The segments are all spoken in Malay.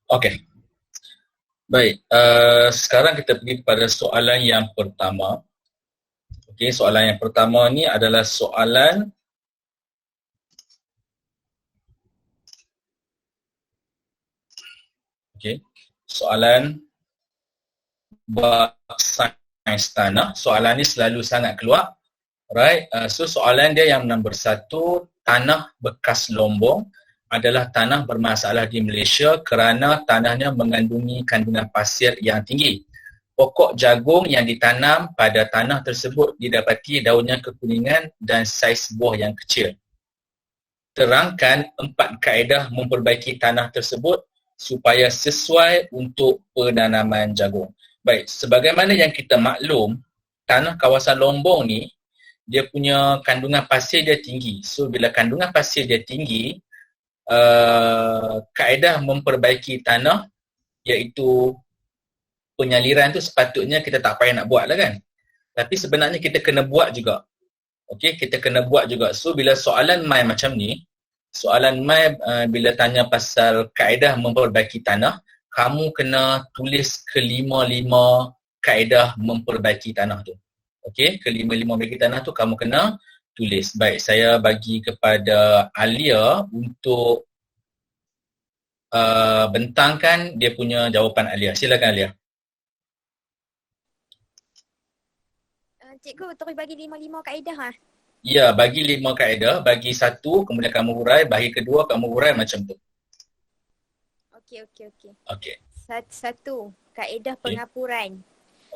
Okey. Baik, sekarang kita pergi kepada soalan yang pertama. Okey, soalan yang pertama ni adalah soalan soalan bab sains tanah. Soalan ni selalu sangat keluar. Right, so soalan dia yang nombor 1, tanah bekas Lombong adalah tanah bermasalah di Malaysia kerana tanahnya mengandungi kandungan pasir yang tinggi. Pokok jagung yang ditanam pada tanah tersebut didapati daunnya kekuningan dan saiz buah yang kecil. Terangkan 4 kaedah memperbaiki tanah tersebut supaya sesuai untuk penanaman jagung. Baik, sebagaimana yang kita maklum, tanah kawasan Lombong ni dia punya kandungan pasir dia tinggi. So bila kandungan pasir dia tinggi, kaedah memperbaiki tanah iaitu penyaliran tu sepatutnya kita tak payah nak buat lah kan. Tapi sebenarnya kita kena buat juga. Okey, kita kena buat juga. So bila soalan mai macam ni, soalan mai bila tanya pasal kaedah memperbaiki tanah, kamu kena tulis kelima-lima kaedah memperbaiki tanah tu. Okey, kelima-lima memperbaiki tanah tu kamu kena tulis. Baik, saya bagi kepada Alia untuk bentangkan dia punya jawapan Alia. Silakan Alia. Cikgu, terus bagi 5 kaedah lah. Ya, bagi 5 kaedah, bagi 1, kemudian kamu hurai, bagi kedua kamu hurai macam tu. Okey. 1, kaedah pengapuran.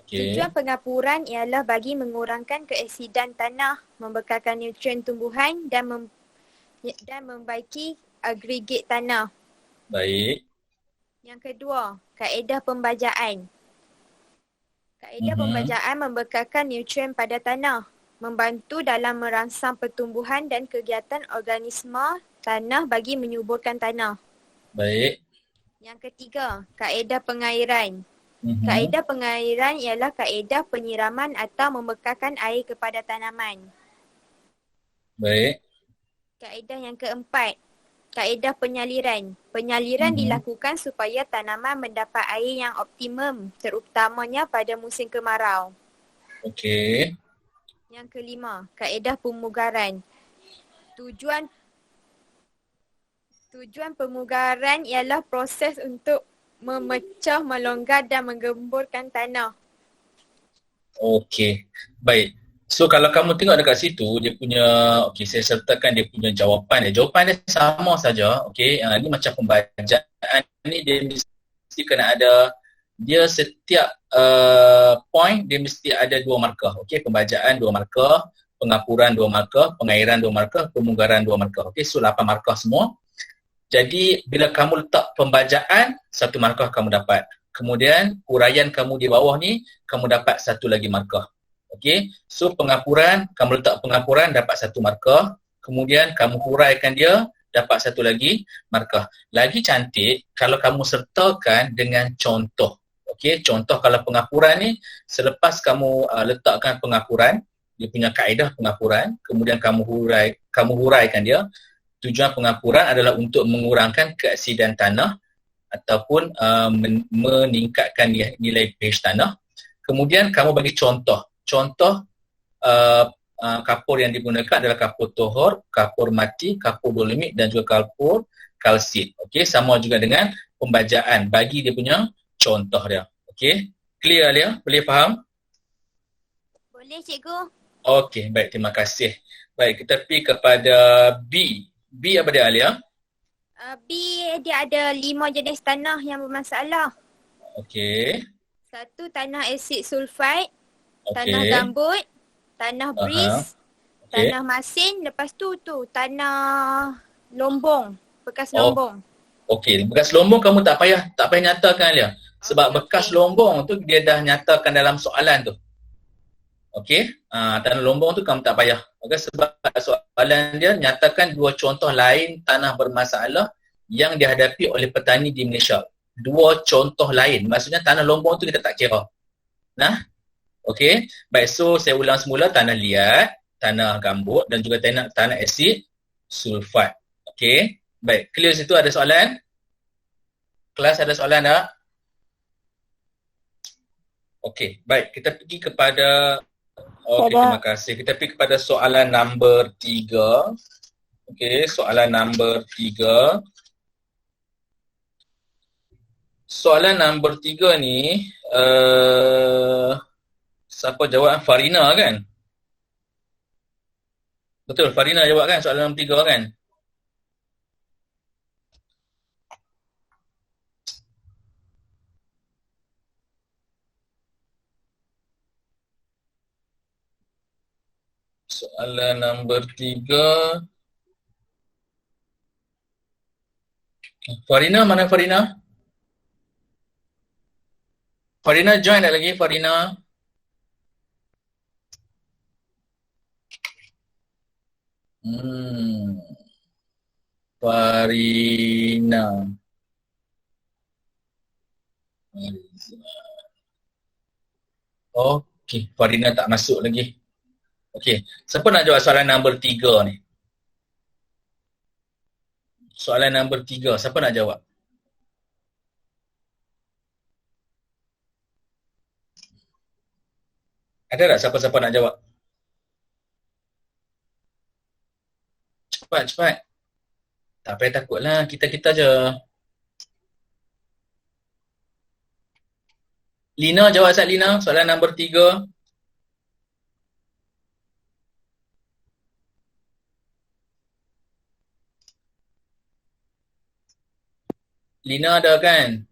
Okey. Tujuan pengapuran ialah bagi mengurangkan keasidan tanah, membekalkan nutrien tumbuhan dan membaiki agregat tanah. Baik. Yang kedua, kaedah pembajaan. Kaedah pembajaan membekalkan nutrien pada tanah, membantu dalam merangsang pertumbuhan dan kegiatan organisma tanah bagi menyuburkan tanah. Baik. Yang ketiga, kaedah pengairan. Kaedah pengairan ialah kaedah penyiraman atau membekalkan air kepada tanaman. Baik. Kaedah yang keempat, kaedah penyaliran. Penyaliran dilakukan supaya tanaman mendapat air yang optimum, terutamanya pada musim kemarau. Okey. Yang kelima, kaedah pemugaran. Tujuan pemugaran ialah proses untuk memecah, melonggar dan menggemburkan tanah. Okey. Baik. So kalau kamu tengok dekat situ, dia punya, okey, saya sertakan dia punya jawapan dia. Jawapan dia sama saja. Okey, ini macam pembacaan ni dia mesti kena ada, dia setiap point dia mesti ada 2 markah. Okey, pembacaan 2 markah, pengapuran 2 markah, pengairan 2 markah, pemugaran 2 markah. Okey, so 8 markah semua. Jadi bila kamu letak pembacaan, 1 markah kamu dapat. Kemudian huraian kamu di bawah ni, kamu dapat 1 lagi markah. Okey, so pengapuran, kamu letak pengapuran dapat 1 markah. Kemudian kamu huraikan dia, dapat 1 lagi markah. Lagi cantik kalau kamu sertakan dengan contoh. Okey, contoh kalau pengapuran ni, selepas kamu letakkan pengapuran, dia punya kaedah pengapuran, kemudian kamu huraikan dia. Tujuan pengapuran adalah untuk mengurangkan keasidan tanah ataupun meningkatkan nilai pH tanah. Kemudian kamu bagi contoh. Contoh kapur yang digunakan adalah kapur tohor, kapur mati, kapur dolomit dan juga kapur kalsit. Okey, sama juga dengan pembajaan. Bagi dia punya contoh dia. Okey, clear Alia? Boleh faham? Boleh cikgu. Okey, baik, terima kasih. Baik, kita pergi kepada B. B apa dia Alia? B dia ada 5 jenis tanah yang bermasalah. Okey. 1, tanah asid sulfat, tanah gambut, tanah bris, tanah masin, lepas tu tanah lombong, bekas lombong. Okey, bekas lombong kamu tak payah nyatakan Alia. Sebab bekas lombong tu dia dah nyatakan dalam soalan tu. Okey, tanah lombong tu kamu tak payah. Okay, sebab soalan dia nyatakan 2 contoh lain tanah bermasalah yang dihadapi oleh petani di Malaysia. 2 contoh lain. Maksudnya tanah lombong tu kita tak kira. Nah, okey. Baik, so saya ulang semula, tanah liat, tanah gambut dan juga tanah asid sulfat. Okey. Baik, clear situ, ada soalan? Kelas ada soalan tak? Okey, baik. Kita pergi kepada terima kasih. Kita pergi kepada soalan nombor 3. Okey, soalan nombor 3. Soalan nombor 3 ni siapa jawab? Farina kan? Betul, Farina jawab kan soalan nombor 3 kan? Soalan nombor 3. Farina, mana Farina? Farina join tak lagi, Farina? Farina. Okey, Farina tak masuk lagi. Okey, siapa nak jawab soalan nombor 3 ni? Soalan nombor 3, siapa nak jawab? Ada tak siapa-siapa nak jawab? Cepat. Tak payah takutlah, kita je. Lina jawab Asal Lina, soalan nombor 3. Lina ada kan?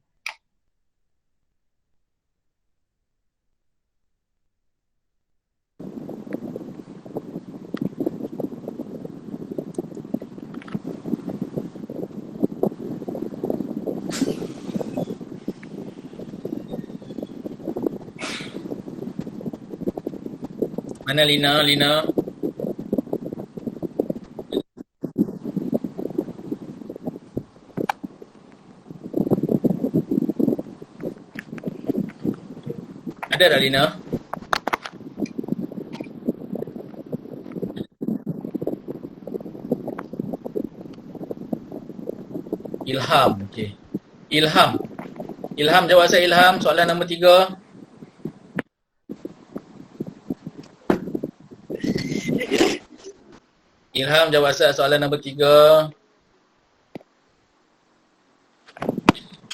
Mana Lina? Ada tak Lina? Ilham, okey. Ilham jawab saya Ilham, soalan nombor 3. Ilham jawab saya soalan nombor 3.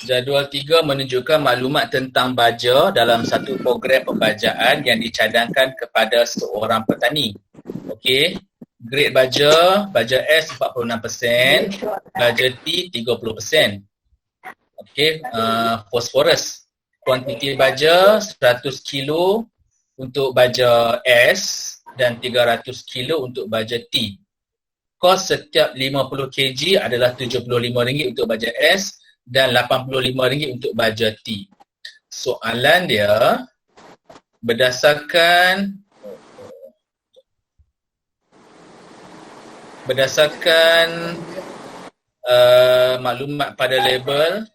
Jadual 3 menunjukkan maklumat tentang baja dalam satu program pembajaan yang dicadangkan kepada seorang petani. Okey, grade baja S 46%, baja T 30%. Okey, fosforus. Kuantiti baja 100 kilo untuk baja S dan 300 kilo untuk baja T. Kos setiap 50 kg adalah RM75 untuk baja S dan RM85 untuk baja T. Soalan dia berdasarkan maklumat pada label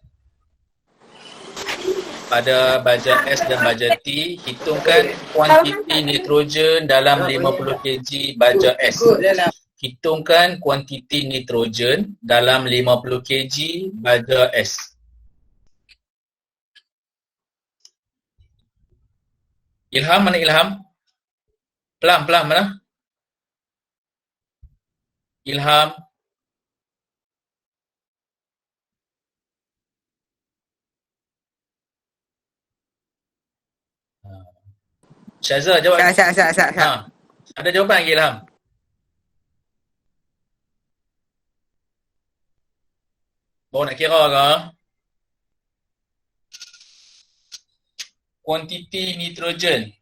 pada baja S dan baja T, hitungkan kuantiti nitrogen dalam 50 kg baja S. Hitungkan kuantiti nitrogen dalam 50 kg baja S. Ilham, mana Ilham? Pelan mana? Ilham. Syazah jawab. Ada jawapan lagi Ilham? Baru nak kira ke? Kuantiti nitrogen.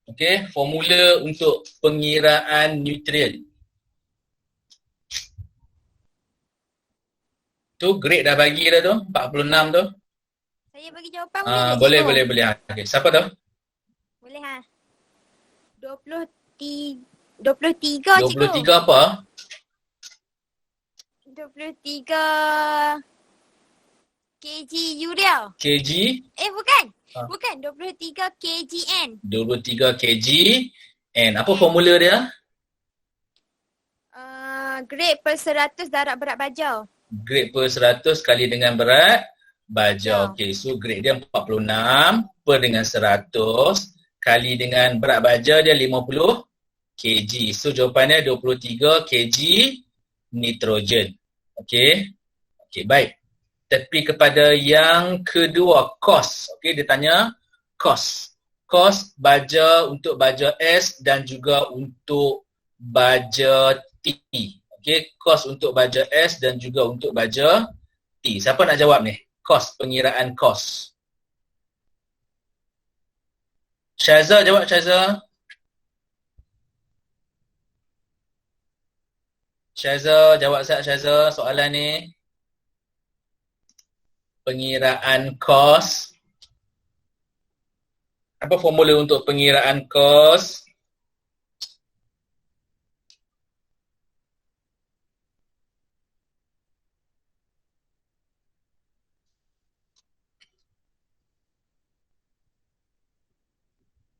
Okey, formula untuk pengiraan nutrien. Tu grade dah bagi dah tu, 46 tu. Saya bagi jawapan boleh. Okey, siapa tu? Boleh 23 cikgu. 23 apa? 23 kg urea. Kg? Bukan. Bukan, 23 kgN. 23 kgN. Apa formula dia? Grade per 100 darab berat baja. Grade per 100 kali dengan berat baja. Ya. Okey, so grade dia 46 per dengan 100 kali dengan berat baja dia 50 kg. So jawapannya 23 kg nitrogen. Okey. Okey, baik. Tapi kepada yang kedua, kos. Okey, dia tanya kos. Kos baja untuk baja S dan juga untuk baja T. Okey, kos untuk baja S dan juga untuk baja T. Siapa nak jawab ni? Kos, pengiraan kos. Syaza jawab, Syaza. Syaza jawab Syaza soalan ni. Pengiraan kos. Apa formula untuk pengiraan kos?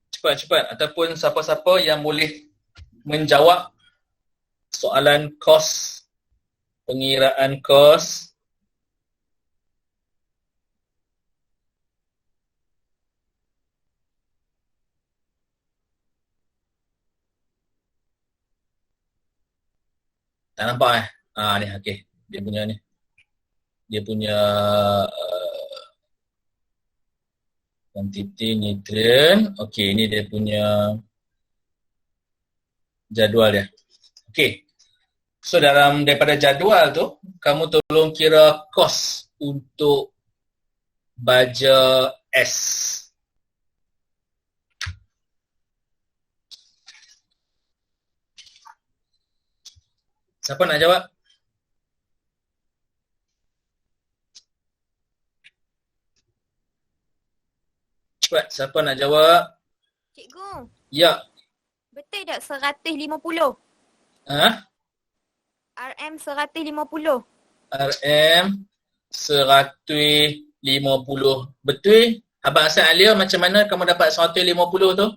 Cepat-cepat. Ataupun siapa-siapa yang boleh menjawab soalan kos, pengiraan kos. Tak nampak ni okey. Dia punya ni. Dia punya kuantiti nutrien. Okey, ini dia punya jadual dia. Okey. So daripada jadual tu, kamu tolong kira kos untuk baja S. Siapa nak jawab? Cepat, siapa nak jawab? Cikgu, Ya. betul tak 150? Ha? RM 150. RM 150. Betul? Abang Hassan Alia, macam mana kamu dapat 150 tu?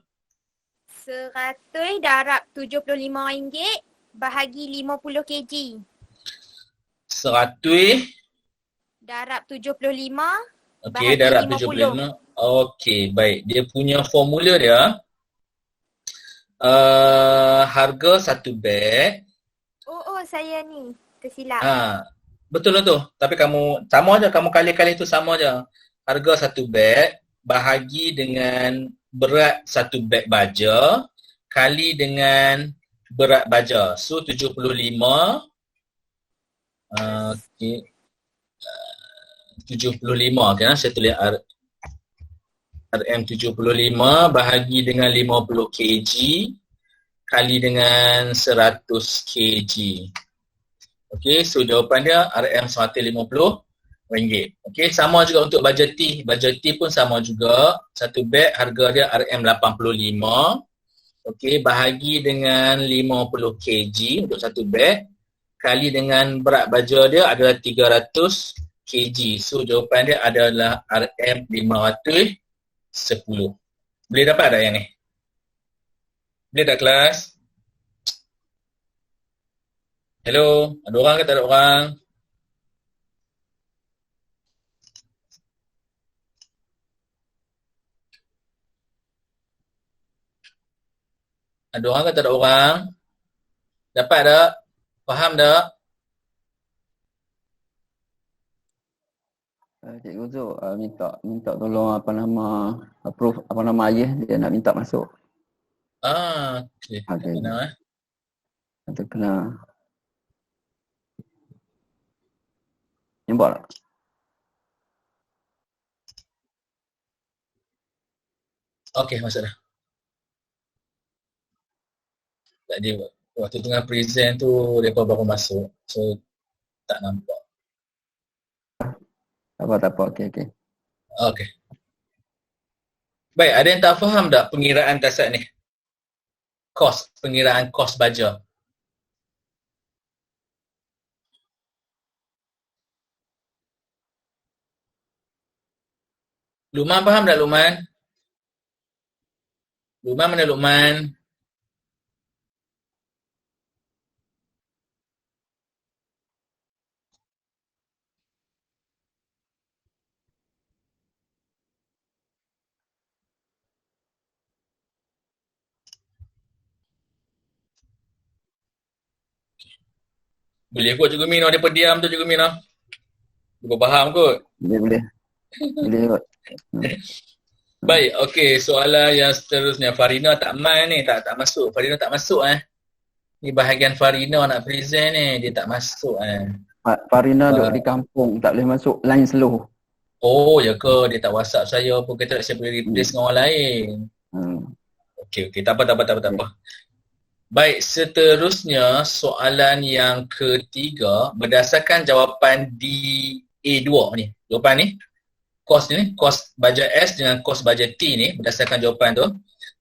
100 darab RM75 bahagi 50 kg. 100. Darab 75 Okey, bahagi darab 50. 75. Okey, baik. Dia punya formula dia, harga satu beg. Oh, saya ni tersilap. Betul tu. Tapi kamu, sama je, kamu kali-kali tu sama je. Harga satu beg bahagi dengan berat satu beg baja kali dengan berat baja. So 75. Okey. 75 kan, saya tulis RM 75 bahagi dengan 50 kg kali dengan 100 kg. Okey, so jawapan dia RM 150 ringgit. Okey, sama juga untuk baja T. Baja T pun sama juga. Satu beg harga dia RM 85. Okey, bahagi dengan 50 kg untuk satu beg kali dengan berat baja dia adalah 300 kg. So jawapan dia adalah RM 510. Boleh dapat tak yang ni? Boleh tak kelas? Hello, ada orang ke tak ada orang? Ada orang ke tak ada orang? Dapat tak? Faham tak? Cikgu tu minta tolong approve ayah dia nak minta masuk. Okey. Okey. Kena Nanti kena nampak tak? Okey, masuk dah. Tadi waktu tengah present tu mereka baru masuk. So tak nampak. Tak apa. Okey. Okey. Baik, ada yang tak faham tak pengiraan dasar ni? Kos, pengiraan kos baja. Luqman faham tak Luqman? Luqman mana Luqman? Boleh kot Cikgu Min, dia pendiam tu Cikgu Min. Cikgu faham kot. Boleh. Boleh kot. Baik, okey, soalan yang seterusnya. Farina tak main ni, tak masuk. Farina tak masuk Ni bahagian Farina nak present ni, dia tak masuk Farina duduk di kampung, tak boleh masuk line slow. Oh, ya ke? Dia tak WhatsApp saya pun, kata saya boleh replace dengan orang lain. Okey, tak apa. Baik, seterusnya soalan yang ketiga, berdasarkan jawapan di A2 ni. Jawapan ni, kos baja S dengan kos baja T ni, berdasarkan jawapan tu,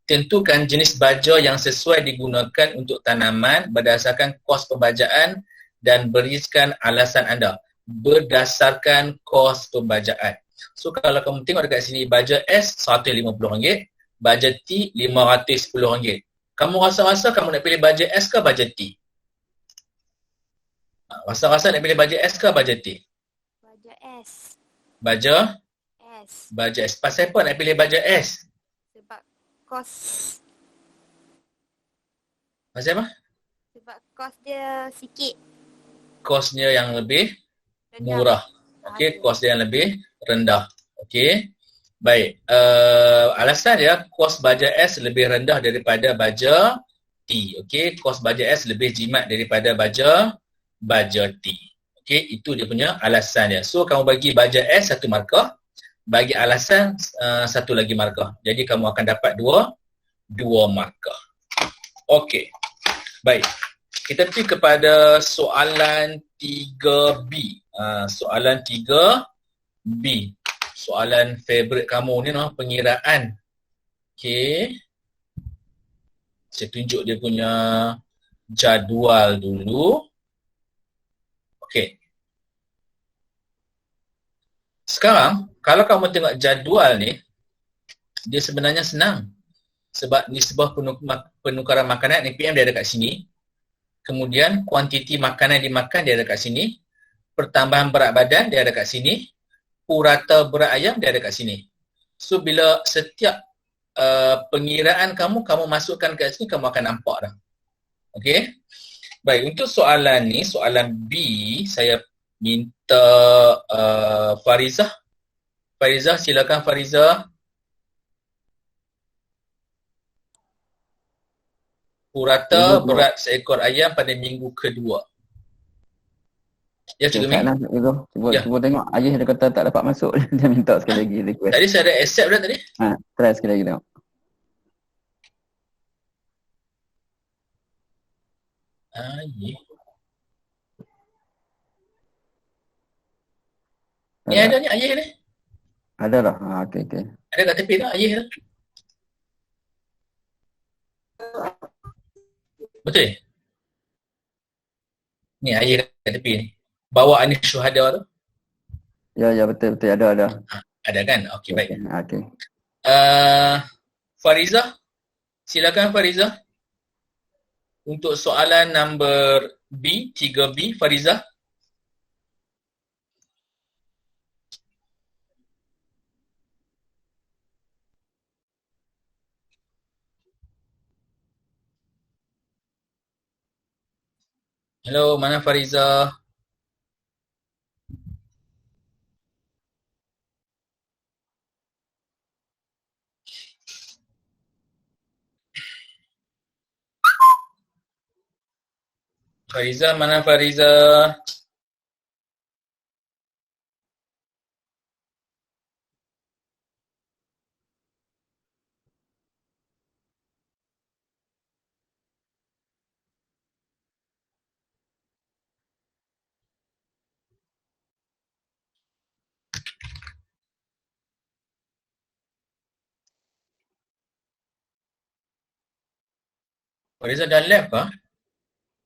tentukan jenis baja yang sesuai digunakan untuk tanaman berdasarkan kos pembajaan dan berikan alasan anda berdasarkan kos pembajaan. So kalau kamu tengok dekat sini, baja S RM150, baja T RM510. Kamu rasa-rasa kamu nak pilih baja S ke baja T? Rasa-rasa nak pilih baja S ke baja T? Baja S. Baja S. Pasal apa nak pilih baja S? Sebab kos. Pasal apa? Sebab kos dia sikit. Kosnya yang lebih murah. Okey, kos dia yang lebih rendah. Okey. Baik. Alasan dia kos baja S lebih rendah daripada baja T. Okey, kos baja S lebih jimat daripada baja T. Okey, itu dia punya alasan dia. So kamu bagi baja S 1 markah, bagi alasan 1 lagi markah. Jadi kamu akan dapat 2 markah. Okey. Baik. Kita pergi kepada soalan 3B. Soalan 3B. Soalan favorite kamu ni pengiraan. Okey. Saya tunjuk dia punya jadual dulu. Okey. Sekarang, kalau kamu tengok jadual ni, dia sebenarnya senang. Sebab nisbah penukaran makanan NPM dia ada kat sini. Kemudian kuantiti makanan dimakan dia ada kat sini. Pertambahan berat badan dia ada kat sini. Purata berat ayam dia ada kat sini. So bila setiap pengiraan kamu masukkan kat sini, kamu akan nampak dah. Okey. Baik, untuk soalan ni, soalan B, saya minta Farizah. Farizah, silakan Farizah. Purata berat seekor ayam pada minggu kedua. Ya, Cikgu Min. Cuba tengok. Ayah dia kata tak dapat masuk. Dia minta sekali lagi request. Tadi saya ada accept dah tadi. Try sekali lagi tengok. Ni ada ni ayah ni. Ada dah. Okey. Ada kat tepi tak ayah tu? Betul? Ni ayah kat tepi ni. Bawa Anis Syuhada tu. Ya betul ada. Ada kan? Okey, baik. Okey. Farizah. Silakan Farizah. Untuk soalan number B, 3B, Farizah. Hello, mana Farizah? Farizah, mana Farizah? Farizah dah left kah?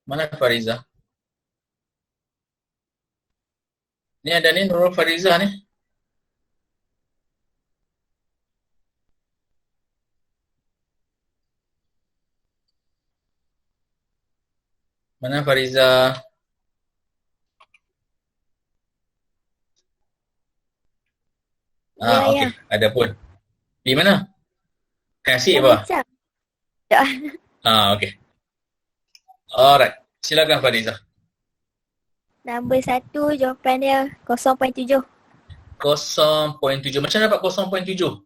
Mana Farizah? Ni ada ni Nurul Farizah ni. Mana Farizah? Okey. Ada pun. Di mana? Kasih apa? Ya. Okey. Alright. Silakan Farizah. Nombor 1 jawapan dia 0.7. 0.7. Macam dapat 0.7?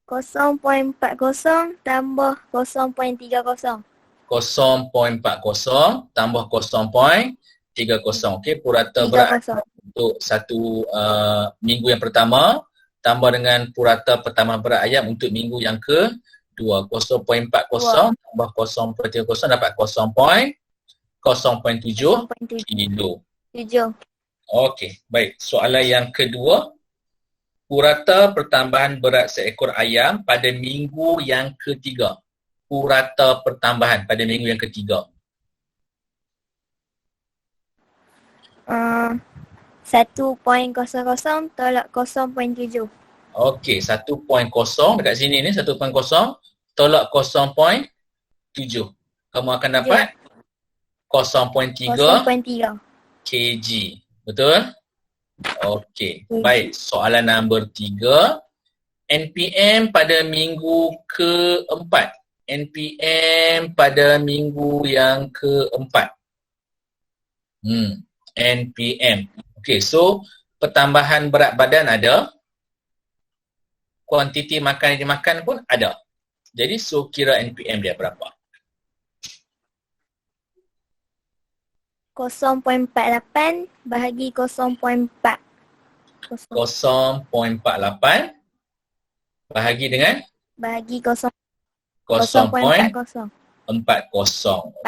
0.40 tambah 0.30. 0.40 tambah 0.30. Okey, purata berat 30. untuk satu minggu yang pertama tambah dengan purata pertambahan berat ayam untuk minggu yang kedua. 0.40 tambah 0.30 dapat 0.07 kilo. 7. Okey, baik. Soalan yang kedua. Purata pertambahan berat seekor ayam pada minggu yang ketiga. Purata pertambahan pada minggu yang ketiga. 1.00 tolak 0.7. Okey, 1.0 dekat sini ni 1.0 tolak 0.7. Kamu akan dapat 0.3 0.3. kg. Betul? Okey, baik. Soalan nombor 3. NPM pada minggu keempat. NPM pada minggu yang keempat. NPM. Okey, so pertambahan berat badan ada. Kuantiti makan yang dimakan pun ada. Jadi, so kira NPM dia berapa? 0.48 bahagi 0.4. 0.48 bahagi dengan Bahagi 0.40. 0.40.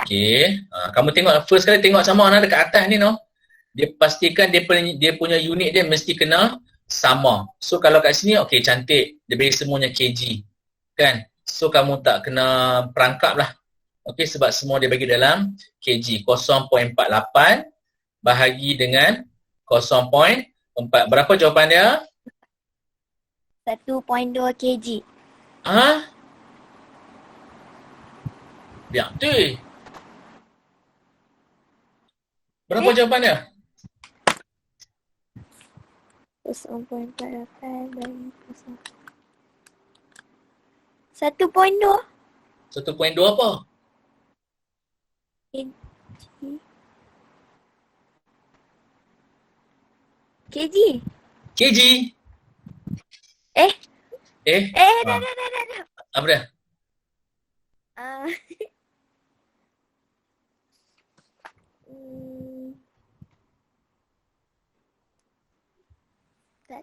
Okey. Kamu tengok first kali tengok sama mana dekat atas ni no. Dia pastikan dia punya unit dia mesti kena sama. So kalau kat sini okey cantik. Dia bagi semuanya kg. Kan? So kamu tak kena perangkap lah. Okey sebab semua dia bagi dalam kg. 0.48 bahagi dengan 0.4. Berapa jawapan dia? 1.2 kg. Biar tu. Berapa jawapan dia? 0.48 bahagi 0. 1.2 1.2 apa? kg. Kg. Dah. Apa dia?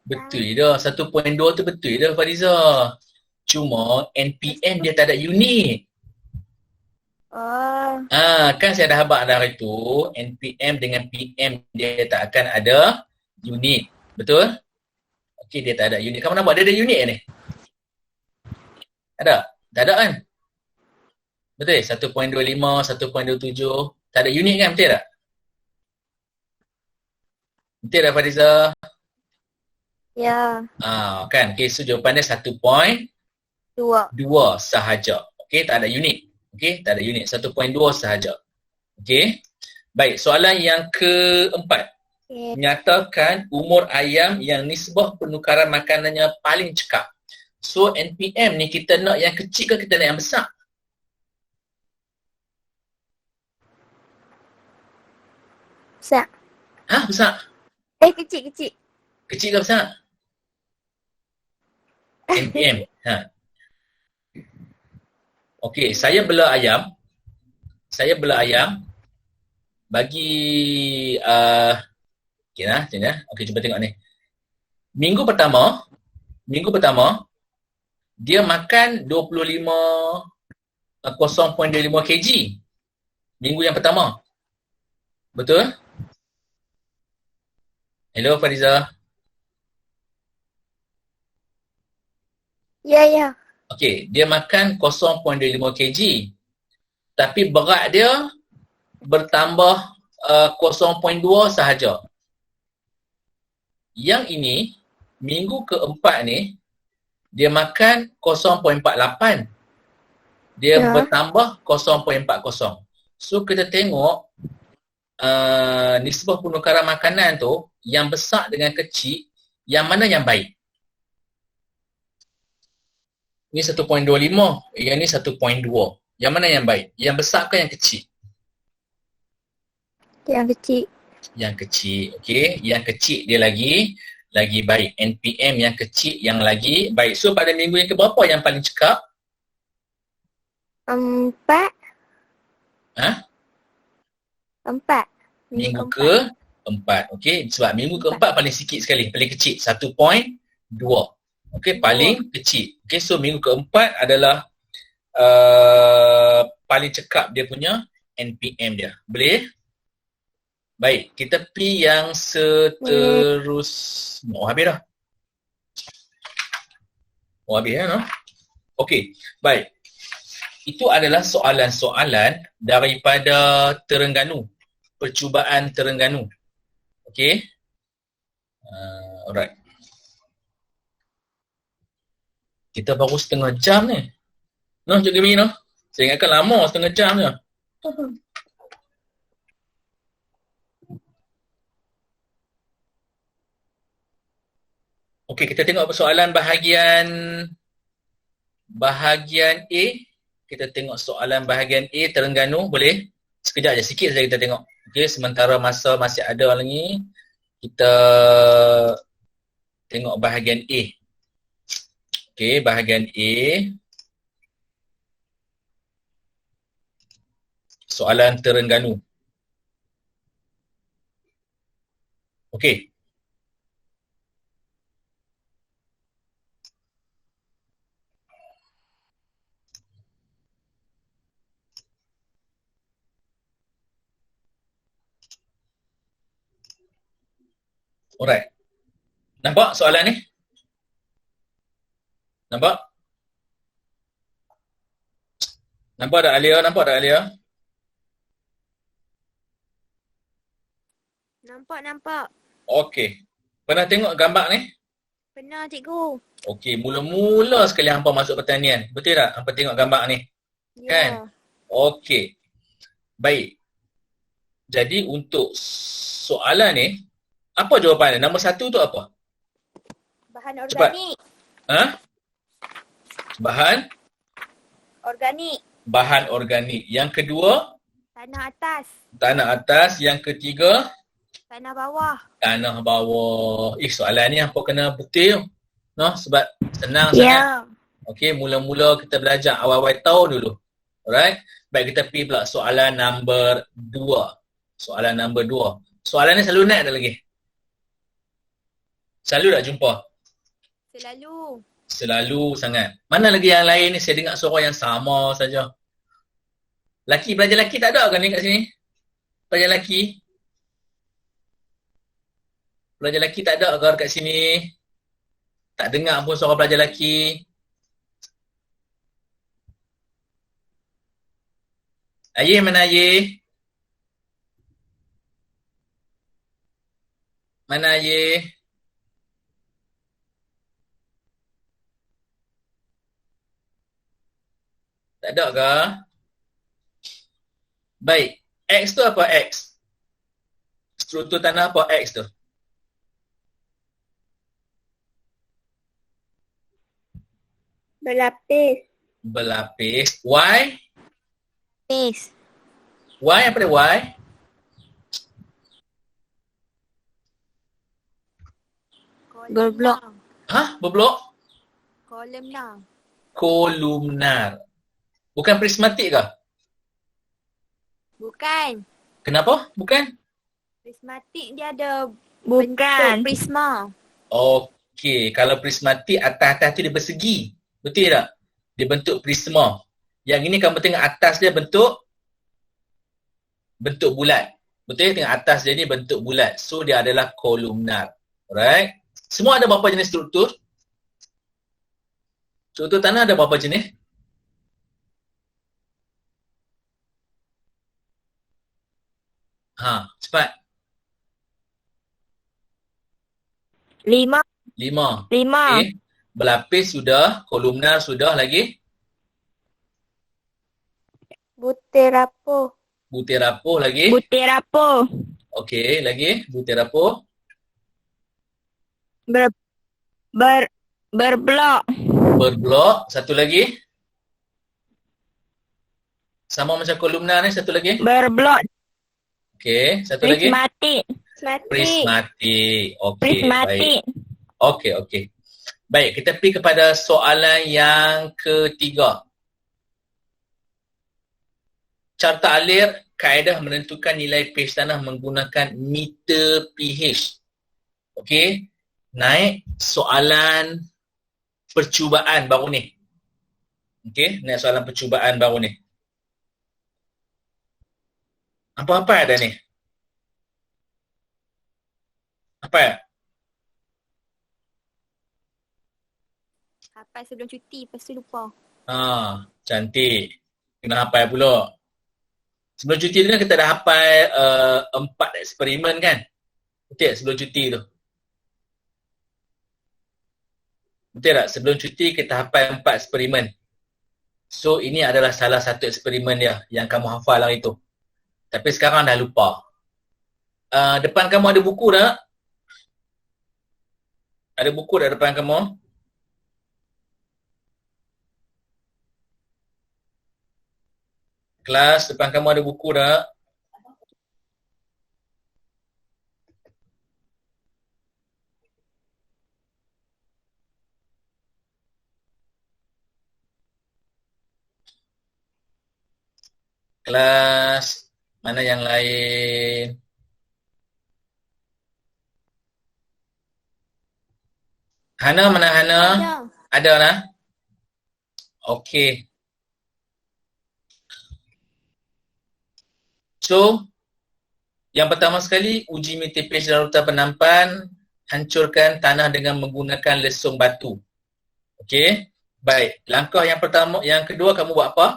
Betul dah. 1.2 tu betul dah Fariza. Cuma NPM dia tak ada unit. Kan saya dah habaq dah itu. NPM dengan PM dia tak akan ada unit. Betul? Okey, dia tak ada unit. Kamu nampak dia ada unit ni? Ada? Tak ada kan? Betul? 1.25, 1.27. Tak ada unit kan? Betul tak? Betul tak Fariza? Ya. Kan? Okay, so jawapan dia 1.2 sahaja. Okay, tak ada unit. Okay, tak ada unit. 1.2 sahaja. Okay. Baik, soalan yang keempat. Nyatakan umur ayam yang nisbah penukaran makanannya paling cekap. So, NPM ni kita nak yang kecil ke kita nak yang besar? Besar. Besar? Kecil. Kecil ke besar? NPM. Okey, saya bela ayam. Bagi okey, cuba tengok ni. Minggu pertama dia makan 0.25 kg. Minggu yang pertama. Betul? Hello Fariza. Ya. Okey, dia makan 0.25 kg. Tapi berat dia bertambah 0.2 sahaja. Yang ini, minggu keempat ni, dia makan 0.48. Dia bertambah 0.40. So, kita tengok nisbah penukaran makanan tu, yang besar dengan kecil, yang mana yang baik? Ini 1.25, yang ni 1.2. Yang mana yang baik? Yang besar ke yang kecil? Yang kecil. Yang kecil. Okey, yang kecil dia lagi baik. NPM yang kecil yang lagi baik. So pada minggu yang keberapa yang paling cekap? 4. Ha? 4. Minggu ke-4. Okey, sebab minggu ke-4 paling sikit sekali, paling kecil 1.2. Okey, paling kecil. Okey, so minggu ke-4 adalah paling cekap dia punya NPM dia. Boleh? Baik, kita pergi yang seterusnya. Oh, habis dah. Oh, habis ya, no? Okey, baik. Itu adalah soalan-soalan daripada Terengganu. Percubaan Terengganu. Okey. Alright. Kita baru setengah jam ni. No, Cik Gemi, no? Saya ingatkan lama setengah jam je. Okey, kita tengok persoalan bahagian A. Kita tengok soalan bahagian A Terengganu, boleh? Sekejap je, sikit saja kita tengok. Okey, sementara masa masih ada lagi, kita tengok bahagian A. Okey, bahagian A. Soalan Terengganu. Okey. Alright. Nampak soalan ni? Nampak? Nampak tak Alia? Nampak tak Alia? Nampak. Okey. Pernah tengok gambar ni? Pernah, cikgu. Okey, mula-mula sekali hampa masuk pertanian. Betul tak? Hampa tengok gambar ni. Ya. Kan? Okey. Baik. Jadi untuk soalan ni, apa jawapan dia? Nombor 1 tu apa? Bahan Cepat. organik. Ha? Bahan? Organik. Bahan organik. Yang kedua, Tanah atas. tanah atas. Yang ketiga, Tanah bawah. tanah bawah. Soalan ni hampa kena betul. No, sebab senang sangat. Ya. Okey, mula-mula kita belajar awal-awal tahun dulu. Alright? Baik, kita pergi pula soalan nombor 2. Soalan nombor 2. Soalan ni selalu naik dah lagi. Selalu tak jumpa? Selalu sangat. Mana lagi yang lain ni saya dengar suara yang sama saja. Pelajar lelaki tak ada ke ni kat sini? Pelajar lelaki? Pelajar lelaki tak ada ke kat sini? Tak dengar pun suara pelajar lelaki. Ayah mana ayah? Mana ayah? Tak ada ke? Baik. X tu apa X? Struktur tanah apa X tu? Berlapis. Berlapis. Y? Lapis. Y apa dia Y? Berblok. Hah? Berblok? Kolumnar. Kolumnar. Bukan prismatik ke? Bukan. Kenapa? Bukan? Prismatik dia ada bentuk prisma. Okey. Kalau prismatik atas-atas tu dia bersegi. Betul tak? Dia bentuk prisma. Yang ini kamu tengok atas dia bentuk bulat. Betul? Tengok atas dia ni bentuk bulat. So dia adalah kolumnar. Alright? Semua ada berapa jenis struktur? Struktur tanah ada berapa jenis? Cepat. 5. 5. Okay. Berlapis sudah, kolumnar sudah, lagi? Butir rapuh. Butir rapuh lagi? Butir rapuh. Okey, lagi? Butir rapuh? Berblok. Berblok. Satu lagi? Sama macam kolumnar ni, satu lagi? Berblok. Okey, satu lagi. Prismatik. Prismatik. Okey, Prismatik. baik. Okey. Baik, kita pergi kepada soalan yang ketiga. Carta alir, kaedah menentukan nilai pH tanah menggunakan meter pH. Okey, naik soalan percubaan baru ni. Okey, naik soalan percubaan baru ni. Apa-apa ada ni? Apa? Hafal sebelum cuti, lepas tu lupa. Cantik. Kena hafal pula. Sebelum cuti tu kan kita dah hafal 4 eksperimen kan? Betul tak sebelum cuti tu? Betul tak? Sebelum cuti kita hafal 4 eksperimen. So ini adalah salah satu eksperimen dia yang kamu hafal hari tu. Tapi sekarang dah lupa. Depan kamu ada buku tak? Ada buku tak depan kamu? Kelas, depan kamu ada buku tak? Kelas, mana yang lain? Hana, mana Hana? Ada lah? Okey. So, yang pertama sekali, uji meter pH larutan penampan, hancurkan tanah dengan menggunakan lesung batu. Okey, baik. Langkah yang pertama, yang kedua kamu buat apa?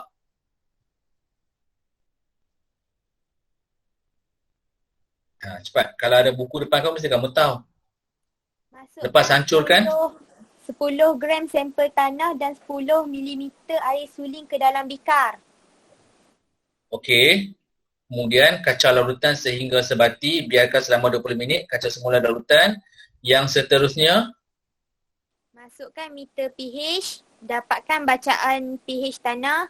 Cepat. Kalau ada buku depan kamu, mesti kamu tahu. Lepas hancurkan? 10 gram sampel tanah dan 10 milimeter air suling ke dalam bikar. Okey. Kemudian kacau larutan sehingga sebati, biarkan selama 20 minit, kacau semula larutan. Yang seterusnya, masukkan meter pH, dapatkan bacaan pH tanah,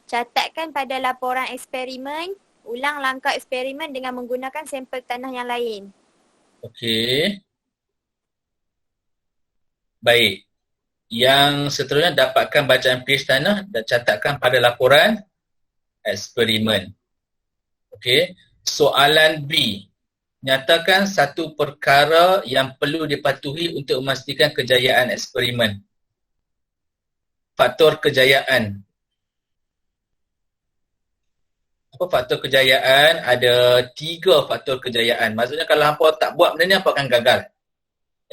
catatkan pada laporan eksperimen, ulang langkah eksperimen dengan menggunakan sampel tanah yang lain. okey. Baik. Yang seterusnya, dapatkan bacaan pH tanah dan catatkan pada laporan eksperimen. Okey, soalan B. Nyatakan satu perkara yang perlu dipatuhi untuk memastikan kejayaan eksperimen. Faktor kejayaan. Apa faktor kejayaan? Ada 3 faktor kejayaan. Maksudnya kalau hampa tak buat benda ni, hampa akan gagal.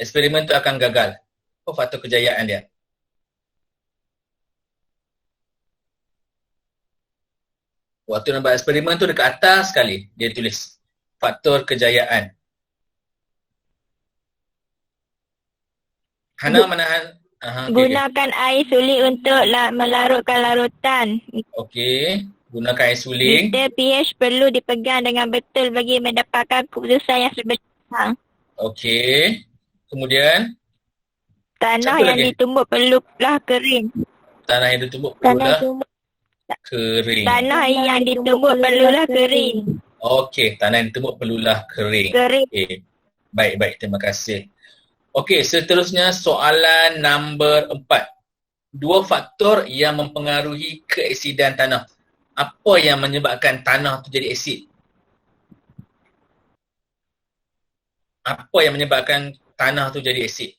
Eksperimen tu akan gagal. Apa faktor kejayaan dia? Waktu nak buat eksperimen tu dekat atas sekali dia tulis faktor kejayaan. Hana mana Han? Gunakan air suling untuk melarutkan larutan. Okey, gunakan air suling. Meter pH perlu dipegang dengan betul bagi mendapatkan keputusan yang sebenar. Okey. Kemudian Tanah satu yang lagi. ditumbuk perlulah kering. Tanah yang ditumbuk perlulah kering. Tanah yang ditumbuk perlulah kering. Okey, tanah yang ditumbuk perlulah kering. Kering. Okey. Baik, terima kasih. Okey, seterusnya soalan nombor 4. 2 faktor yang mempengaruhi keasidan tanah. Apa yang menyebabkan tanah tu jadi asid? Apa yang menyebabkan tanah tu jadi asid?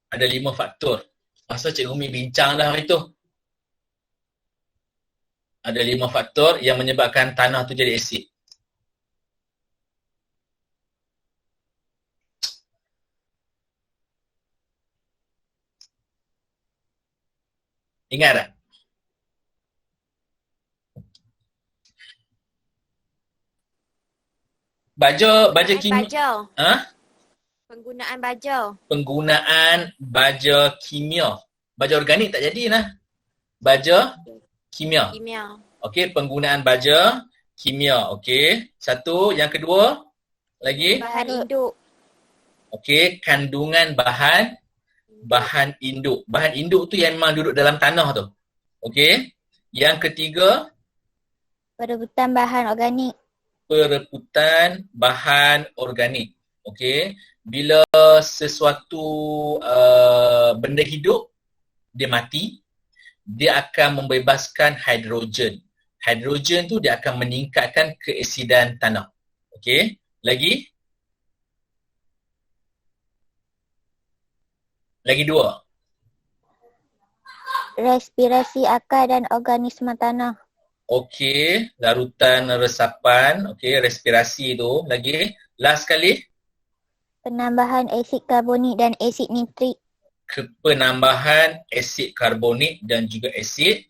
Ada 5 faktor. Masa Cikgu Umi bincang dah hari tu. Ada 5 faktor yang menyebabkan tanah tu jadi asid. Ingat tak? Baja kimia. Baja. Ha? Penggunaan baja. Penggunaan baja kimia. Baja organik tak jadilah. Baja kimia. Kimia. Okey, penggunaan baja kimia. Okey. Satu, yang kedua lagi. Bahan induk. Okey, kandungan bahan induk. Bahan induk tu yang memang duduk dalam tanah tu. Okey. Yang ketiga, Perebutan bahan organik. Perebutan bahan organik. Okey. Bila sesuatu benda hidup dia mati, dia akan membebaskan hidrogen. Hidrogen tu dia akan meningkatkan keasidan tanah. Okey. Lagi? Lagi 2. Respirasi akar dan organisma tanah. Okey, larutan resapan, okey, respirasi tu. Lagi, last sekali, Penambahan asid karbonik dan asid nitrik. penambahan asid karbonik dan juga asid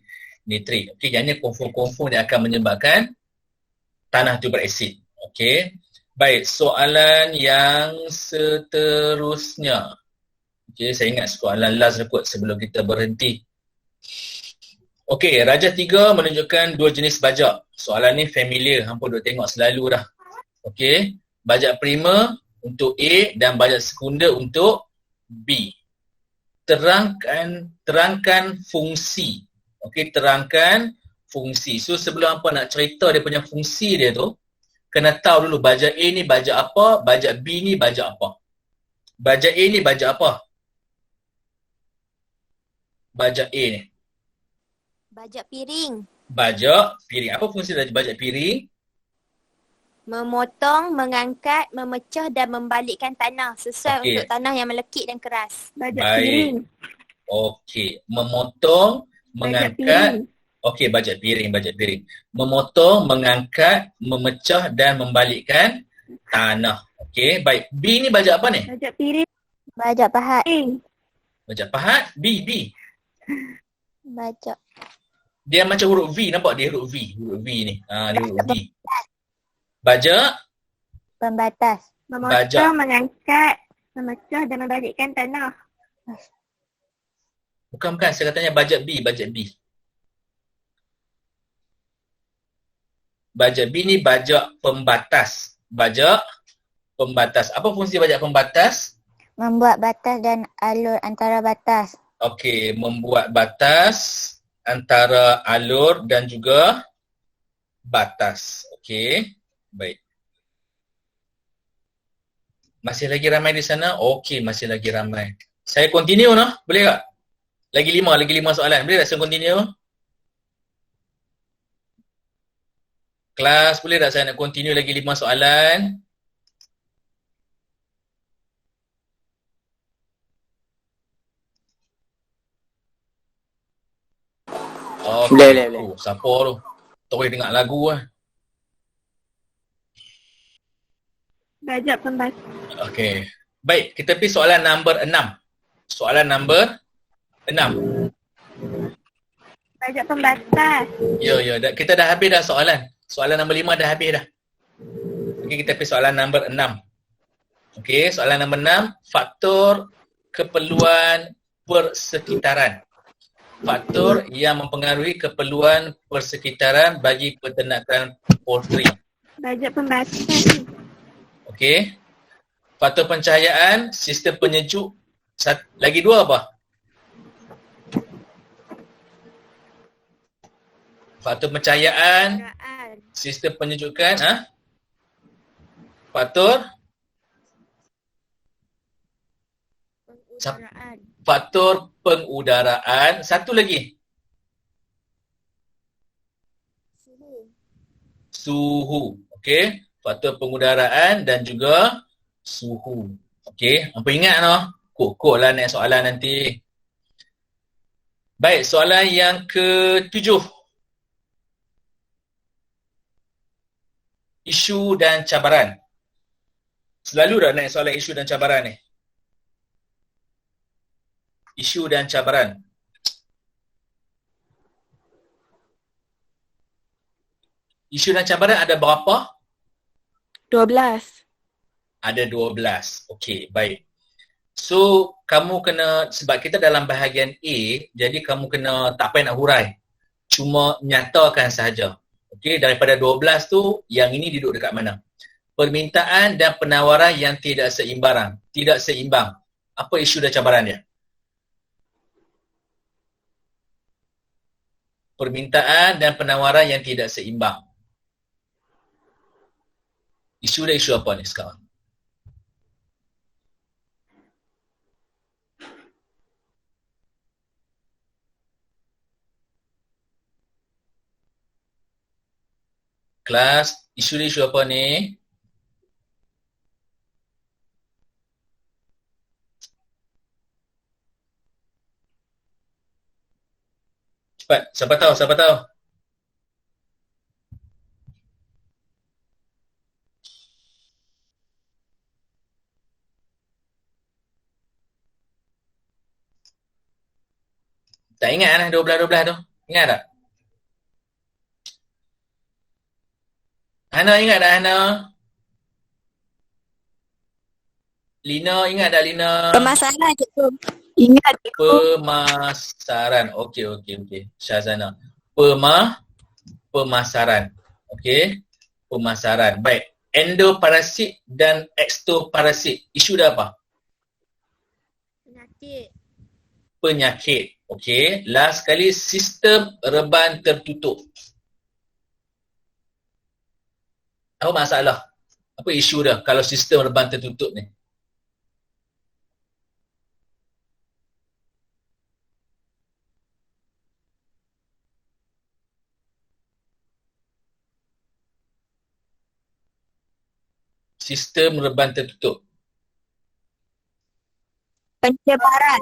nitrik. Okey, yang ni konfum-konfum yang akan menyebabkan tanah tu berasid. Okey. Baik, soalan yang seterusnya. Okey, saya ingat soalan last kot sebelum kita berhenti. Okey, Raja 3 menunjukkan 2 jenis bajak. Soalan ni familiar, hampa duk tengok selalu dah. Okey, bajak primer untuk A dan bajak sekunder untuk B. Terangkan fungsi. Okey, terangkan fungsi. So sebelum hampa nak cerita dia punya fungsi dia tu, kena tahu dulu bajak A ni bajak apa, bajak B ni bajak apa. Bajak A ni bajak apa? Bajak A ni. Bajak piring. Bajak piring. Apa fungsi dari bajak piring? Memotong, mengangkat, memecah dan membalikkan tanah sesuai Okey. untuk tanah yang melekit dan keras. Bajak Baik. Okey. Memotong, mengangkat. Okey, bajak piring. Memotong, mengangkat, memecah dan membalikkan tanah. Okey, baik. B ni bajak apa ni? Bajak piring. Bajak pahat. Bajak pahat. B. Bajak. Dia macam huruf V. Nampak dia huruf V. Huruf V ni. Dia huruf V. Bajak. Pembatas. Bajak. Mengangkat, memecah dan membalikkan tanah. Bukan. Saya katanya bajak B. Bajak B ni bajak pembatas. Bajak pembatas. Apa fungsi bajak pembatas? Membuat batas dan alur antara batas. Okey, membuat batas antara alur dan juga batas. Okey, baik. Masih lagi ramai di sana? Okey, masih lagi ramai. Saya continue noh, boleh tak? Lagi 5 soalan. Boleh tak saya continue? Kelas, boleh tak saya nak continue lagi 5 soalan? Okay. Boleh. Siapa tu? Tak boleh dengar lagu lah. Bajak pembatas. Okey. Baik, kita pergi soalan nombor 6. Soalan nombor 6. Bajak pembatas. Ya, kita dah habis dah soalan. Soalan nombor 5 dah habis dah. Okey, kita pergi soalan nombor 6. Okey, soalan nombor 6, faktor keperluan persekitaran. Faktor yang mempengaruhi keperluan persekitaran bagi peternakan poultry. Bajak pembatas. Okey. Faktor pencahayaan, sistem penyejuk. Lagi 2 apa? Faktor pencahayaan, Pengudaraan. sistem penyejukan, faktor Pengudaraan. faktor pengudaraan. Satu lagi, suhu. Okey, faktor pengudaraan dan juga suhu. Okey, apa ingat noh? Kok lah next soalan nanti. Baik, soalan yang ke-7. Isu dan cabaran. Selalu dah naik soalan isu dan cabaran ni. Isu dan cabaran. Isu dan cabaran ada berapa? 12. Ada 12. Okey, baik. So, kamu kena, sebab kita dalam bahagian A, jadi kamu kena tak payah nak hurai. Cuma nyatakan sahaja. Okey, daripada 12 tu, yang ini duduk dekat mana? Permintaan dan penawaran yang tidak seimbang. Tidak seimbang. Apa isu dan cabaran dia? Permintaan dan penawaran yang tidak seimbang. Isu dia isu apa ni sekarang? Kelas, isu dia isu apa ni? Cepat, siapa tahu, siapa tahu? Tak ingat lah 12-12 tu. Ingat tak? Hana ingat tak Hana? Lina ingat tak Lina? Pemasaran cikgu. Ingat cikgu. Pemasaran. Okey. Syazana. Pemasaran. Okey. Pemasaran. Baik. Endoparasit dan ekstoparasit. Isu dia apa? Penyakit. Okey. Last sekali, sistem reban tertutup. Apa masalah? Apa isu dia kalau sistem reban tertutup ni? Sistem reban tertutup. Pencemaran.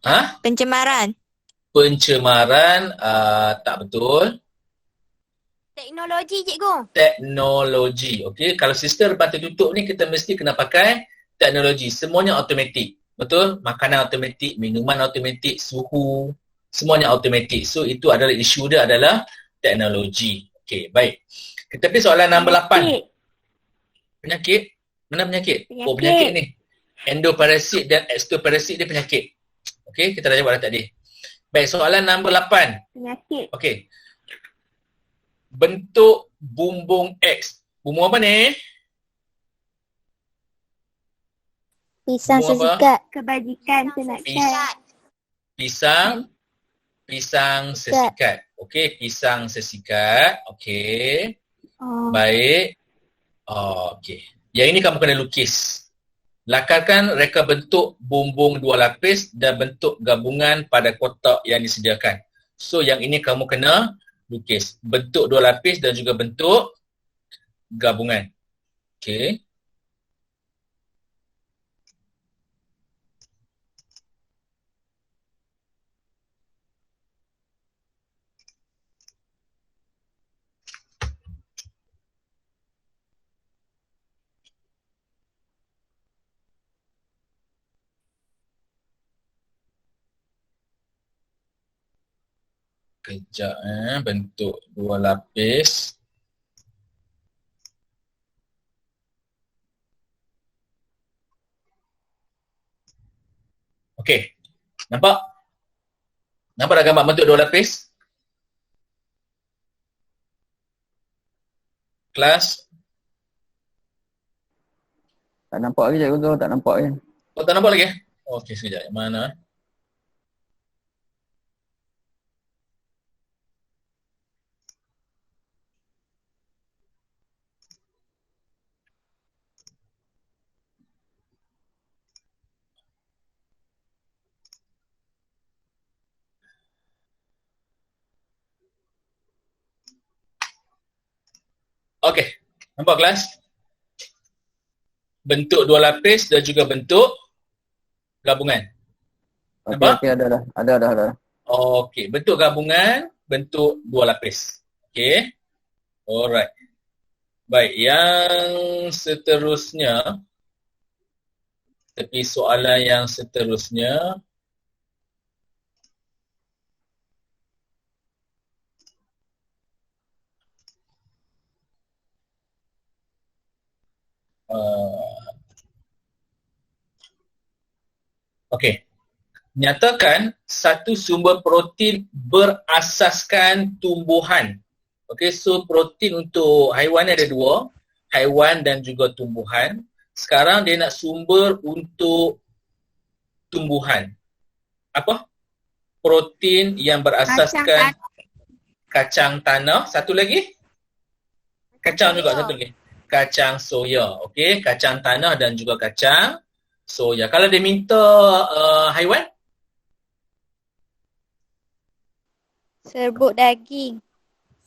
Ha? Pencemaran. Pencemaran, tak betul. Teknologi cikgu. Teknologi. Okey, kalau sistem reban tertutup ni kita mesti kena pakai teknologi. Semuanya automatik. Betul? Makanan automatik, minuman automatik, suhu, semuanya automatik. So itu adalah isu dia adalah teknologi. Okey, baik. Kita pergi soalan nombor 8. Penyakit? Mana penyakit? Oh, penyakit ni. Endoparasit dan ekstoparasit dia penyakit. Okey, kita dah jawab dah tadi. Baik, soalan nombor 8. Penyakit. Okey. Bentuk bumbung X. Bumbung apa ni? Pisang Bumbung apa? sesikat. Kebajikan senatkan. Pisang sesikat. Okey, pisang sesikat. Okey. Baik. Okey. Yang ini kamu kena lukis. Lakarkan reka bentuk bumbung dua lapis dan bentuk gabungan pada kotak yang disediakan. So, yang ini kamu kena lukis. Bentuk dua lapis dan juga bentuk gabungan. Okey. Kejap bentuk dua lapis. Okey. Nampak? Nampak dah gambar bentuk dua lapis? Kelas? Tak nampak lagi cikgu tu, tak nampak kan. Oh, tak nampak lagi? Okey, sekejap. Mana? Okey. Nampak kelas? Bentuk dua lapis dan juga bentuk gabungan. Nampak? Okey, ada. Okey, bentuk gabungan, bentuk dua lapis. Okey. Alright. Baik, yang seterusnya, tepi soalan yang seterusnya. Okey. Nyatakan satu sumber protein berasaskan tumbuhan. Okey, so protein untuk haiwan ada dua, haiwan dan juga tumbuhan. Sekarang dia nak sumber untuk tumbuhan. Apa? Protein yang berasaskan kacang tanah. Satu lagi? Kacang juga satu lagi. kacang soya. Okey, kacang tanah dan juga kacang soya. Kalau dia minta haiwan, Serbuk daging.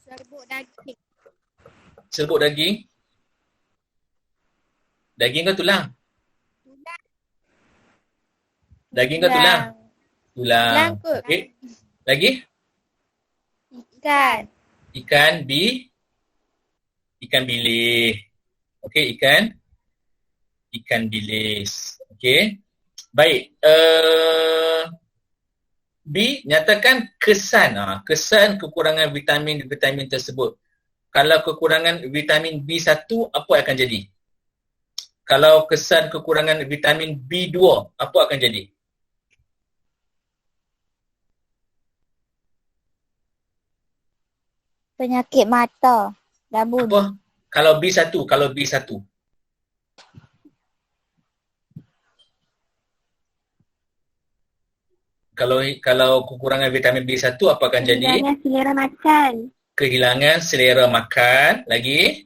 Serbuk daging. serbuk daging. Daging ke tulang? Daging ke tulang? Tulang. Tulang kot. Okey. Lagi? Ikan. Ikan bilis. Okey, ikan bilis. Okey. Baik. B, nyatakan kesan. Kesan kekurangan vitamin tersebut. Kalau kekurangan vitamin B1, apa akan jadi? Kalau kesan kekurangan vitamin B2, apa akan jadi? Penyakit mata. Rabun. Apa? Kalau B1. Kalau kekurangan vitamin B1 apa akan jadi? Kehilangan selera makan. Kehilangan selera makan. Lagi?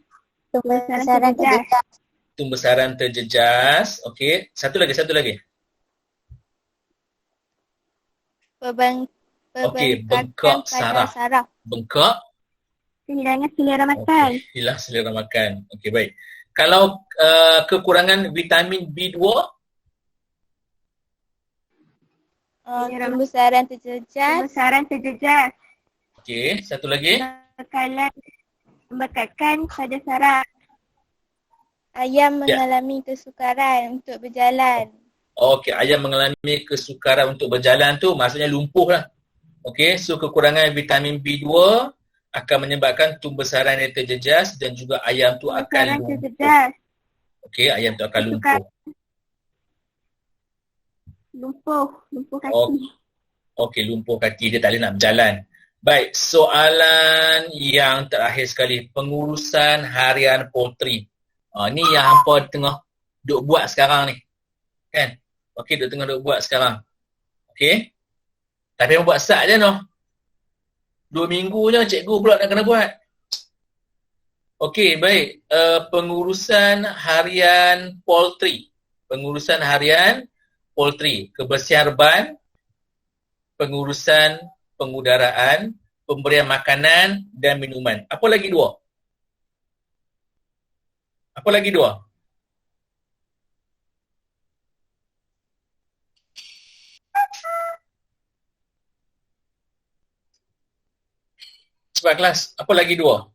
Pembesaran terjejas. Pembesaran terjejas. Okey. Satu lagi. Okey, bengkak saraf. Bengkak. Kehilangan selera makan. Okey, hilang selera makan. Okey, baik. Kalau kekurangan vitamin B2, Pembesaran terjejas. okey, satu lagi. Membekakan pada saraf. Ayam mengalami kesukaran untuk berjalan. Okey, ayam mengalami kesukaran untuk berjalan tu maksudnya lumpuh lah. Okey, so kekurangan vitamin B2 akan menyebabkan pembesaran yang terjejas dan juga ayam tu akan lumpuh. Okey, ayam tu akan lumpuh. Lumpuh kaki. Okey, lumpuh kaki, dia tak boleh nak berjalan. Baik, soalan yang terakhir sekali, pengurusan harian poultry. Ni yang hampa tengah duk buat sekarang ni. Kan? Okey, tengah duk buat sekarang. Okey? Tapi yang buat start je noh. 2 minggu je cikgu pula nak kena buat. Okey, baik. Pengurusan harian poultry. Kebersihan reban, pengurusan pengudaraan, pemberian makanan dan minuman. Apa lagi dua? Cepat kelas. Apa lagi dua?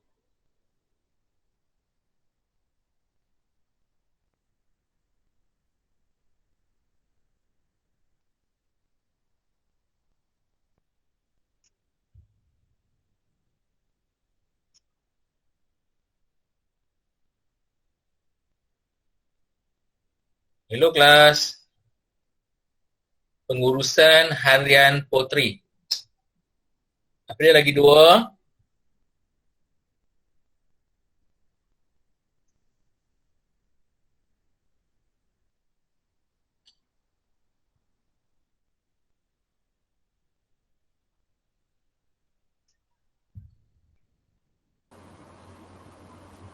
Hello kelas. Pengurusan harian poultry. Apa dia lagi dua?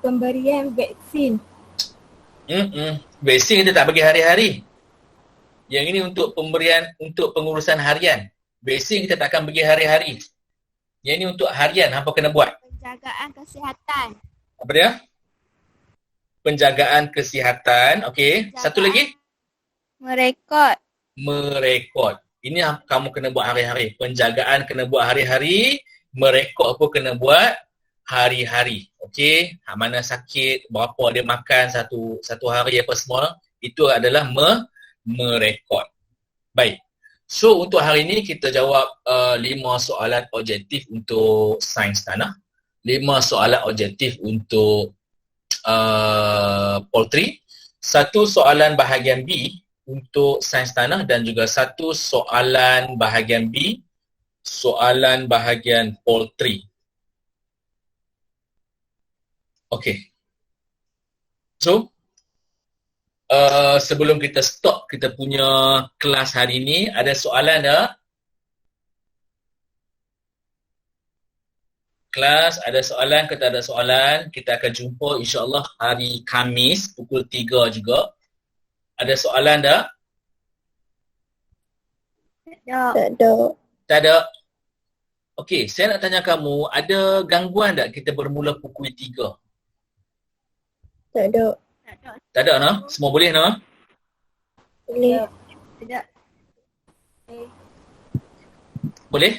Pemberian vaksin. Vaksin kita tak bagi hari-hari. Yang ini untuk pengurusan harian. Vaksin kita tak akan bagi hari-hari. Yang ini untuk harian, hampa kena buat. Penjagaan kesihatan. Apa dia? Penjagaan kesihatan. Okey. Satu lagi? Merekod. Ini yang kamu kena buat hari-hari. Penjagaan kena buat hari-hari. Merekod pun kena buat hari-hari. Okey. Mana sakit, berapa dia makan satu hari apa semua. Itu adalah merekod. Baik. So, untuk hari ini kita jawab 5 soalan objektif untuk sains tanah. 5 soalan objektif untuk poultry. 1 soalan bahagian B untuk sains tanah dan juga 1 soalan bahagian B, soalan bahagian poultry. Okey. So, sebelum kita stop kita punya kelas hari ini, ada soalan tak? Kelas, ada soalan ke tak ada soalan? Kita akan jumpa insya-Allah hari Khamis pukul 3 juga. Ada soalan tak? Tak ada. Tak ada. Okey, saya nak tanya kamu, ada gangguan tak kita bermula pukul 3? Tak ada. Tak ada, no? Semua boleh, no? Boleh. Tidak. Boleh?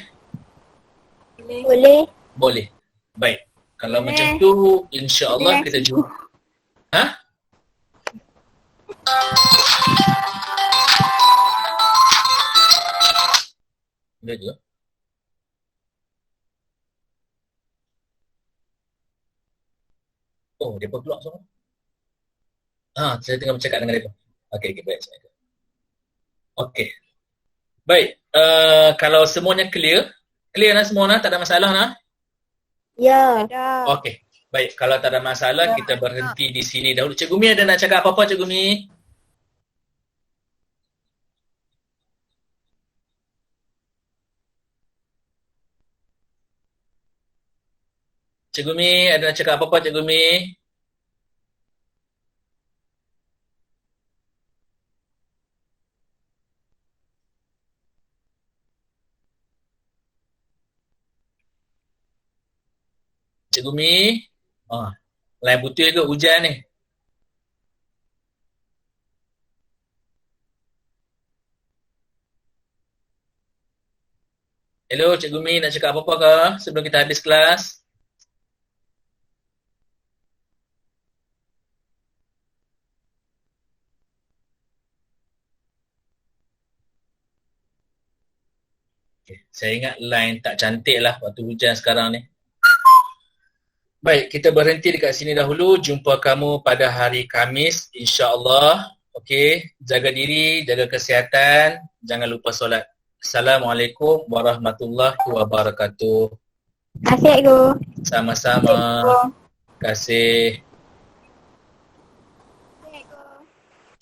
Boleh. Boleh. Baik. Kalau Boleh. macam tu, insya-Allah Boleh. kita jumpa. Ha? Boleh juga. Oh, dia pun keluar semua. Saya tengah bercakap dengan dia. Okey, baik. Okey. Baik, kalau semuanya clear lah semua nah, tak ada masalah nah. Ya. Ada. Okey. Baik, kalau tak ada masalah kita berhenti di sini dahulu. Cikgu Mi ada nak cakap apa-apa Cikgu Mi? Cikgu Mi ada nak cakap apa-apa Cikgu Mi? Cikgu Mi? Lain betul ke hujan ni? Hello Cikgu Mi nak cakap apa-apa ke sebelum kita habis kelas? Okay. Saya ingat line tak cantik lah waktu hujan sekarang ni. Baik, kita berhenti dekat sini dahulu. Jumpa kamu pada hari Khamis, insya-Allah. Okey, jaga diri, jaga kesihatan, jangan lupa solat. Assalamualaikum warahmatullahi wabarakatuh. Terima kasih, Cikgu. Sama-sama. Terima kasih.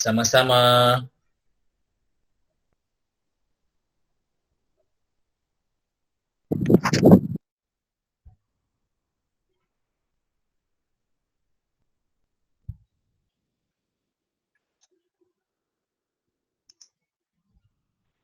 Sama-sama.